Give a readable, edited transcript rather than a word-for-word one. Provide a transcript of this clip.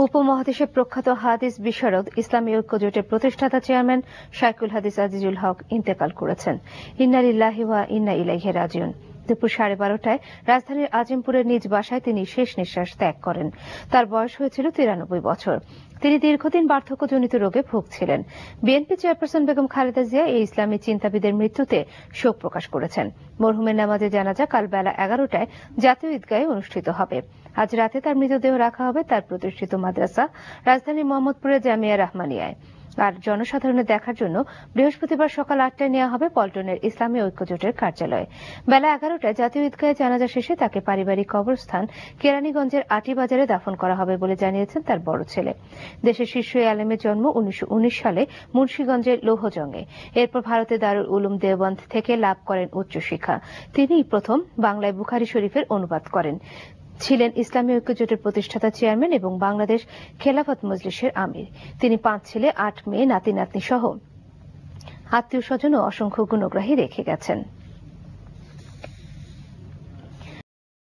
উপমহাদেশে প্রখ্যাত হাদিস বিশারদ ইসলামী ঐক্য জোটের প্রতিষ্ঠাতা চেয়ারম্যান শাইখুল হাদিস আজিজুল হক ইন্তেকাল করেছেন। ইন্না লিল্লাহি ওয়া ইন্না ইলাইহি রাজিউন। দুপুর 12:30টায় রাজধানীর আজিমপুরের নিজ বাসায় তিনি শেষ নিঃশ্বাস ত্যাগ করেন। তার বয়স হয়েছিল 93 বছর। তিনি দীর্ঘদিন বার্ধক্যজনিত রোগে ভুগছিলেন। বিএনপি চেয়ারপারসন বেগম খালেদা জিয়া এই ইসলামী চিন্তাবিদের মৃত্যুতে শোক প্রকাশ করেছেন। মরহুমের নামাজে জানাজা কাল বেলা 11টায় জাতীয় ঈদগাহে অনুষ্ঠিত হবে। আজ রাতে তার মৃতদেহ রাখা হবে তার প্রতিষ্ঠিত মাদ্রাসা রাজধানীর মোহাম্মদপুরের জামিয়া রহমানিয়ায়। আর জনসাধারণের দেখার জন্য বৃহস্পতিবার সকাল 8টায় নেওয়া হবে পল্টনের ইসলামী ঐক্য জোটের কার্যালয়ে। বেলা 11টায় জাতীয় ঈদগাহে জানাজা শেষে তাকে পারিবারিক কবরস্থান কেরানীগঞ্জের আটিবাজারে দাফন করা হবে বলে জানিয়েছেন তার বড় ছেলে। দেশের শীর্ষ আলেমের জন্ম 1919 সালে মুন্সিগঞ্জের লৌহজঙ্গে। এরপর ভারতে দারুল উলুম দেওবন্দ থেকে লাভ করেন উচ্চশিক্ষা। তিনিই প্রথম বাংলায় বুখারী শরীফের অনুবাদ করেন। ছিলেন ইসলামী ঐক্য জোটের প্রতিষ্ঠাতা চেয়ারম্যান এবং বাংলাদেশ খেলাফত মজলিসের আমির। তিনি 5 ছেলে 8 মেয়ে নাতি নাতনি সহ আত্মীয় স্বজন ও অসংখ্য গুণগ্রাহী রেখে গেছেন।